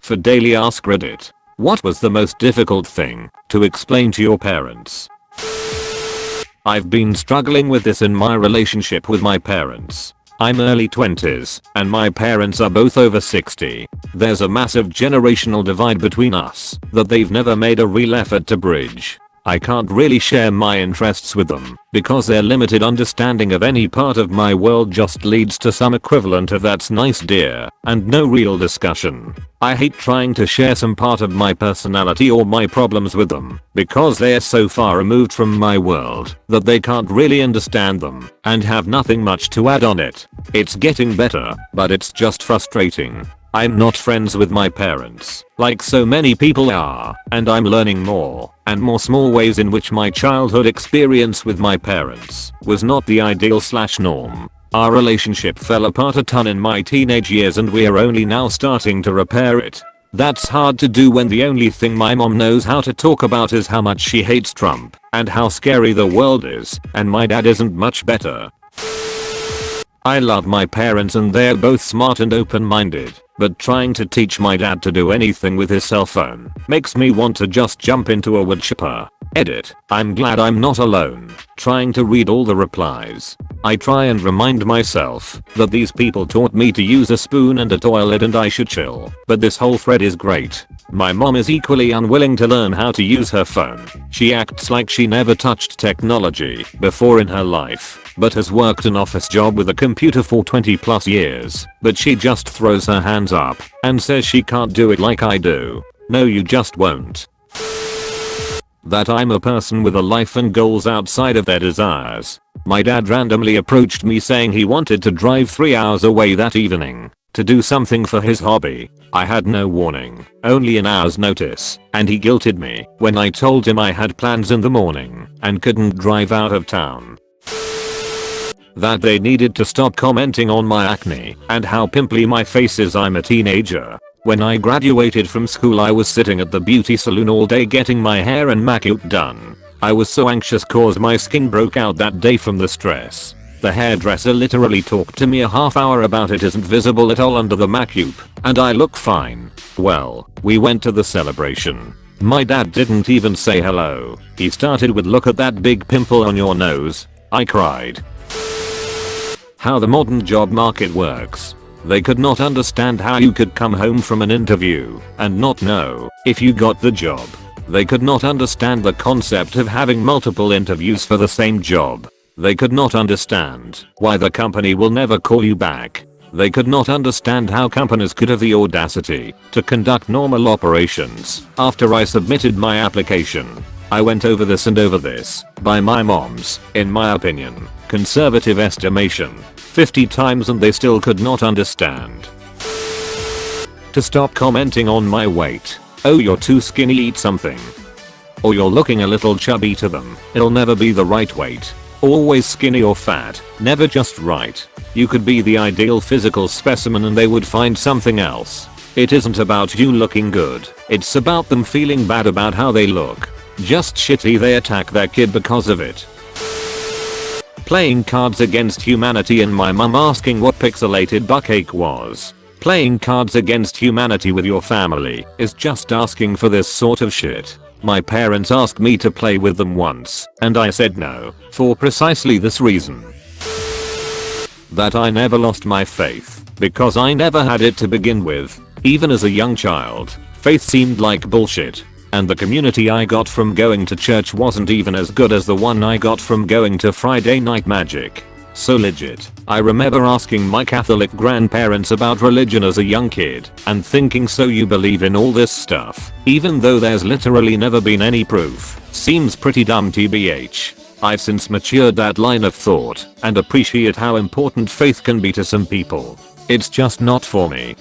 For Daily Ask Reddit. What was the most difficult thing to explain to your parents? I've been struggling with this in my relationship with my parents. I'm early 20s, and my parents are both over 60. There's a massive generational divide between us that they've never made a real effort to bridge. I can't really share my interests with them because their limited understanding of any part of my world just leads to some equivalent of "that's nice dear" and no real discussion. I hate trying to share some part of my personality or my problems with them because they're so far removed from my world that they can't really understand them and have nothing much to add on it. It's getting better, but it's just frustrating. I'm not friends with my parents, like so many people are, and I'm learning more and more small ways in which my childhood experience with my parents was not the ideal/norm. Our relationship fell apart a ton in my teenage years and we're only now starting to repair it. That's hard to do when the only thing my mom knows how to talk about is how much she hates Trump and how scary the world is, and my dad isn't much better. I love my parents and they're both smart and open-minded, but trying to teach my dad to do anything with his cell phone makes me want to just jump into a wood chipper. Edit. I'm glad I'm not alone trying to read all the replies. I try and remind myself that these people taught me to use a spoon and a toilet and I should chill, but this whole thread is great. My mom is equally unwilling to learn how to use her phone. She acts like she never touched technology before in her life, but has worked an office job with a computer for 20+ years, but she just throws her hands up and says she can't do it like I do. No, you just won't. That I'm a person with a life and goals outside of their desires. My dad randomly approached me saying he wanted to drive 3 hours away that evening to do something for his hobby. I had no warning, only an hour's notice, and he guilted me when I told him I had plans in the morning and couldn't drive out of town. That they needed to stop commenting on my acne and how pimply my face is. I'm a teenager. When I graduated from school I was sitting at the beauty salon all day getting my hair and makeup done. I was so anxious cause my skin broke out that day from the stress. The hairdresser literally talked to me a half hour about it isn't visible at all under the makeup, and I look fine. Well, we went to the celebration. My dad didn't even say hello. He started with "look at that big pimple on your nose." I cried. How the modern job market works. They could not understand how you could come home from an interview and not know if you got the job. They could not understand the concept of having multiple interviews for the same job. They could not understand why the company will never call you back. They could not understand how companies could have the audacity to conduct normal operations after I submitted my application. I went over this and over this by my mom's, in my opinion, conservative estimation, 50 times and they still could not understand. To stop commenting on my weight. "Oh, you're too skinny, eat something." Or "you're looking a little chubby" to them. It'll never be the right weight. Always skinny or fat, never just right. You could be the ideal physical specimen and they would find something else. It isn't about you looking good, it's about them feeling bad about how they look. Just shitty they attack their kid because of it. Playing Cards Against Humanity and my mum asking what pixelated buttcake was. Playing Cards Against Humanity with your family is just asking for this sort of shit. My parents asked me to play with them once, and I said no, for precisely this reason. That I never lost my faith, because I never had it to begin with. Even as a young child, faith seemed like bullshit. And the community I got from going to church wasn't even as good as the one I got from going to Friday Night Magic. So legit. I remember asking my Catholic grandparents about religion as a young kid and thinking, "So you believe in all this stuff, even though there's literally never been any proof." Seems pretty dumb tbh. I've since matured that line of thought and appreciate how important faith can be to some people. It's just not for me.